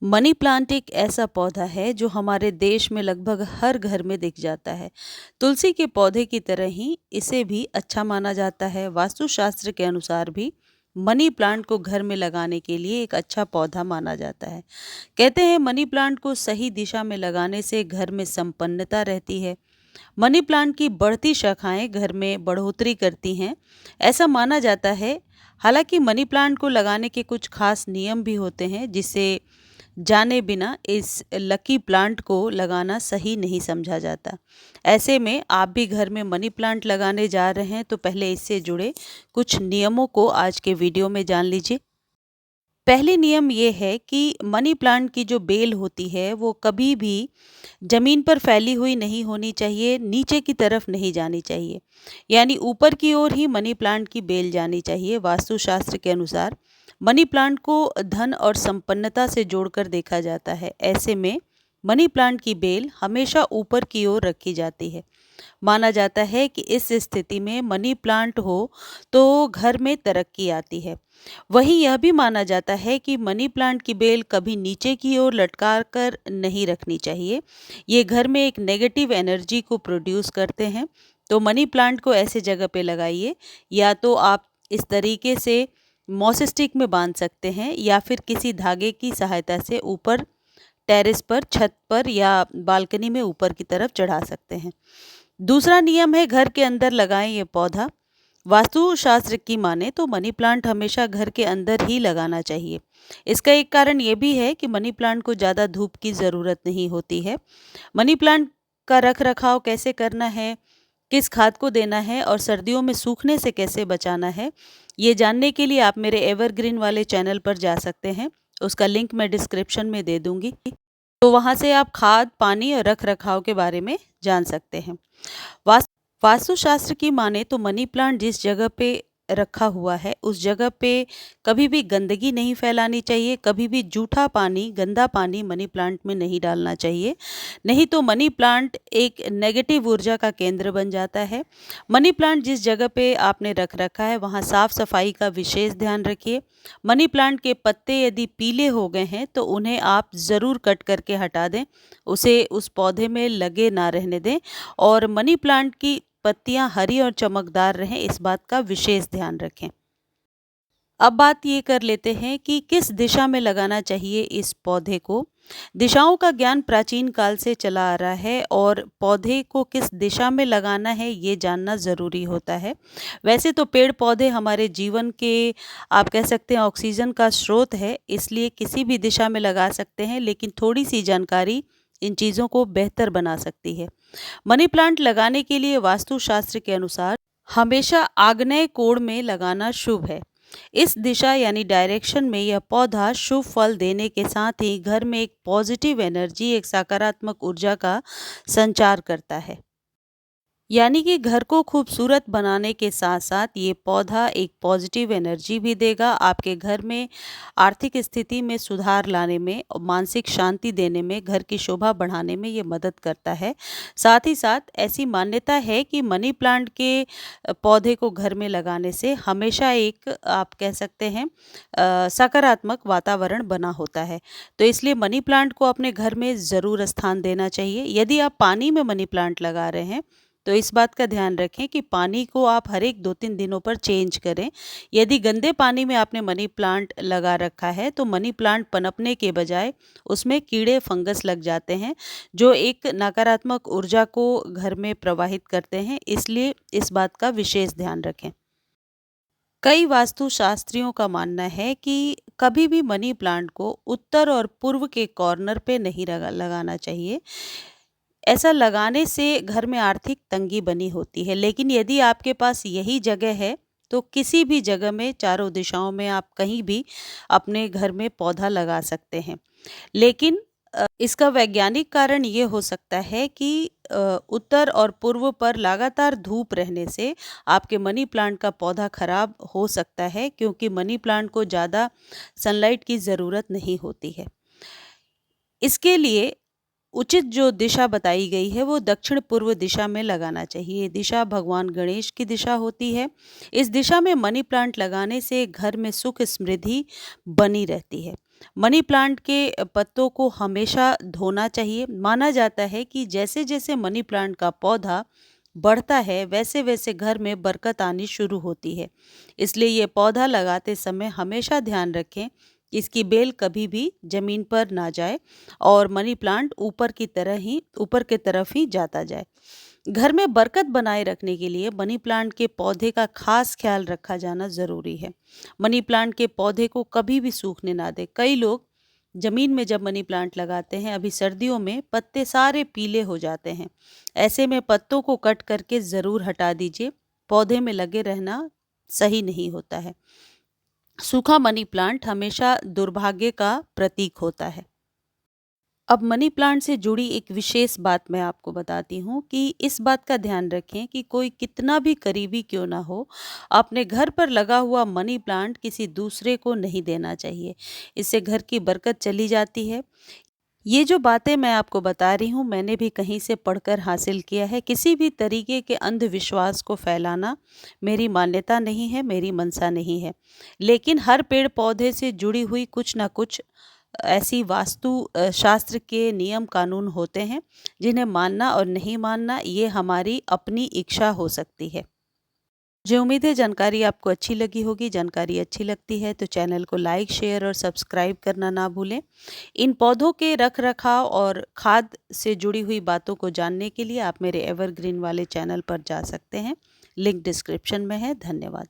Money plant एक ऐसा पौधा है जो हमारे देश में लगभग हर घर में दिख जाता है। तुलसी के पौधे की तरह ही इसे भी अच्छा माना जाता है। वास्तुशास्त्र के अनुसार भी मनी प्लांट को घर में लगाने के लिए एक अच्छा पौधा माना जाता है। कहते हैं मनी प्लांट को सही दिशा में लगाने से घर में संपन्नता रहती है। मनी प्लांट की बढ़ती शाखाएं घर में बढ़ोतरी करती हैं, ऐसा माना जाता है। हालांकि मनी प्लांट को लगाने के कुछ खास नियम भी होते हैं, जिसे जाने बिना इस लकी प्लांट को लगाना सही नहीं समझा जाता। ऐसे में आप भी घर में मनी प्लांट लगाने जा रहे हैं तो पहले इससे जुड़े कुछ नियमों को आज के वीडियो में जान लीजिए। पहले नियम ये है कि मनी प्लांट की जो बेल होती है वो कभी भी ज़मीन पर फैली हुई नहीं होनी चाहिए, नीचे की तरफ नहीं जानी चाहिए। यानी ऊपर की ओर ही मनी प्लांट की बेल जानी चाहिए। वास्तुशास्त्र के अनुसार मनी प्लांट को धन और संपन्नता से जोड़कर देखा जाता है। ऐसे में मनी प्लांट की बेल हमेशा ऊपर की ओर रखी जाती है। माना जाता है कि इस स्थिति में मनी प्लांट हो तो घर में तरक्की आती है। वहीं यह भी माना जाता है कि मनी प्लांट की बेल कभी नीचे की ओर लटका कर नहीं रखनी चाहिए। ये घर में एक नेगेटिव एनर्जी को प्रोड्यूस करते हैं। तो मनी प्लांट को ऐसे जगह पे लगाइए, या तो आप इस तरीके से मॉस स्टिक में बांध सकते हैं या फिर किसी धागे की सहायता से ऊपर टेरेस पर, छत पर या बालकनी में ऊपर की तरफ चढ़ा सकते हैं। दूसरा नियम है घर के अंदर लगाएं ये पौधा। वास्तुशास्त्र की माने तो मनी प्लांट हमेशा घर के अंदर ही लगाना चाहिए। इसका एक कारण ये भी है कि मनी प्लांट को ज़्यादा धूप की ज़रूरत नहीं होती है। मनी प्लांट का रख रखाव कैसे करना है, किस खाद को देना है और सर्दियों में सूखने से कैसे बचाना है, ये जानने के लिए आप मेरे एवरग्रीन वाले चैनल पर जा सकते हैं। उसका लिंक मैं डिस्क्रिप्शन में दे दूंगी, तो वहाँ से आप खाद, पानी और रख रखाव के बारे में जान सकते हैं। वास वास्तुशास्त्र की माने तो मनी प्लांट जिस जगह पे रखा हुआ है उस जगह पे कभी भी गंदगी नहीं फैलानी चाहिए। कभी भी जूठा पानी, गंदा पानी मनी प्लांट में नहीं डालना चाहिए। नहीं तो मनी प्लांट एक नेगेटिव ऊर्जा का केंद्र बन जाता है। मनी प्लांट जिस जगह पे आपने रख रखा है वहाँ साफ सफाई का विशेष ध्यान रखिए। मनी प्लांट के पत्ते यदि पीले हो गए हैं तो उन्हें आप ज़रूर कट करके हटा दें, उसे उस पौधे में लगे ना रहने दें। और मनी प्लांट की पत्तियां हरी और चमकदार रहें, इस बात का विशेष ध्यान रखें। अब बात ये कर लेते हैं कि किस दिशा में लगाना चाहिए इस पौधे को। दिशाओं का ज्ञान प्राचीन काल से चला आ रहा है और पौधे को किस दिशा में लगाना है ये जानना ज़रूरी होता है। वैसे तो पेड़ पौधे हमारे जीवन के, आप कह सकते हैं, ऑक्सीजन का स्रोत है, इसलिए किसी भी दिशा में लगा सकते हैं, लेकिन थोड़ी सी जानकारी इन चीज़ों को बेहतर बना सकती है। मनी प्लांट लगाने के लिए वास्तुशास्त्र के अनुसार हमेशा आग्नेय कोण में लगाना शुभ है। इस दिशा यानी डायरेक्शन में यह पौधा शुभ फल देने के साथ ही घर में एक पॉजिटिव एनर्जी, एक सकारात्मक ऊर्जा का संचार करता है। यानी कि घर को खूबसूरत बनाने के साथ साथ ये पौधा एक पॉजिटिव एनर्जी भी देगा। आपके घर में आर्थिक स्थिति में सुधार लाने में और मानसिक शांति देने में, घर की शोभा बढ़ाने में ये मदद करता है। साथ ही साथ ऐसी मान्यता है कि मनी प्लांट के पौधे को घर में लगाने से हमेशा एक, आप कह सकते हैं, सकारात्मक वातावरण बना होता है। तो इसलिए मनी प्लांट को अपने घर में ज़रूर स्थान देना चाहिए। यदि आप पानी में मनी प्लांट लगा रहे हैं तो इस बात का ध्यान रखें कि पानी को आप हर एक 2-3 दिनों पर चेंज करें। यदि गंदे पानी में आपने मनी प्लांट लगा रखा है तो मनी प्लांट पनपने के बजाय उसमें कीड़े फंगस लग जाते हैं, जो एक नकारात्मक ऊर्जा को घर में प्रवाहित करते हैं। इसलिए इस बात का विशेष ध्यान रखें। कई वास्तुशास्त्रियों का मानना है कि कभी भी मनी प्लांट को उत्तर और पूर्व के कॉर्नर पे नहीं लगाना चाहिए। ऐसा लगाने से घर में आर्थिक तंगी बनी होती है। लेकिन यदि आपके पास यही जगह है तो किसी भी जगह में, चारों दिशाओं में आप कहीं भी अपने घर में पौधा लगा सकते हैं। लेकिन इसका वैज्ञानिक कारण ये हो सकता है कि उत्तर और पूर्व पर लगातार धूप रहने से आपके मनी प्लांट का पौधा खराब हो सकता है, क्योंकि मनी प्लांट को ज़्यादा सनलाइट की ज़रूरत नहीं होती है। इसके लिए उचित जो दिशा बताई गई है वो दक्षिण पूर्व दिशा में लगाना चाहिए। ये दिशा भगवान गणेश की दिशा होती है। इस दिशा में मनी प्लांट लगाने से घर में सुख समृद्धि बनी रहती है। मनी प्लांट के पत्तों को हमेशा धोना चाहिए। माना जाता है कि जैसे जैसे मनी प्लांट का पौधा बढ़ता है वैसे वैसे घर में बरकत आनी शुरू होती है। इसलिए ये पौधा लगाते समय हमेशा ध्यान रखें कि इसकी बेल कभी भी जमीन पर ना जाए और मनी प्लांट ऊपर की तरफ ही जाता जाए। घर में बरकत बनाए रखने के लिए मनी प्लांट के पौधे का खास ख्याल रखा जाना ज़रूरी है। मनी प्लांट के पौधे को कभी भी सूखने ना दें। कई लोग ज़मीन में जब मनी प्लांट लगाते हैं, अभी सर्दियों में पत्ते सारे पीले हो जाते हैं। ऐसे में पत्तों को कट करके ज़रूर हटा दीजिए। पौधे में लगे रहना सही नहीं होता है। सूखा मनी प्लांट हमेशा दुर्भाग्य का प्रतीक होता है। अब मनी प्लांट से जुड़ी एक विशेष बात मैं आपको बताती हूँ कि इस बात का ध्यान रखें कि कोई कितना भी करीबी क्यों ना हो, अपने घर पर लगा हुआ मनी प्लांट किसी दूसरे को नहीं देना चाहिए। इससे घर की बरकत चली जाती है। ये जो बातें मैं आपको बता रही हूँ, मैंने भी कहीं से पढ़कर हासिल किया है। किसी भी तरीके के अंधविश्वास को फैलाना मेरी मान्यता नहीं है, मेरी मंशा नहीं है। लेकिन हर पेड़ पौधे से जुड़ी हुई कुछ ना कुछ ऐसी शास्त्र के नियम कानून होते हैं, जिन्हें मानना और नहीं मानना ये हमारी अपनी इच्छा हो सकती है। मुझे उम्मीद है जानकारी आपको अच्छी लगी होगी। जानकारी अच्छी लगती है तो चैनल को लाइक, शेयर और सब्सक्राइब करना ना भूलें। इन पौधों के रख रखाव और खाद से जुड़ी हुई बातों को जानने के लिए आप मेरे एवरग्रीन वाले चैनल पर जा सकते हैं। लिंक डिस्क्रिप्शन में है। धन्यवाद।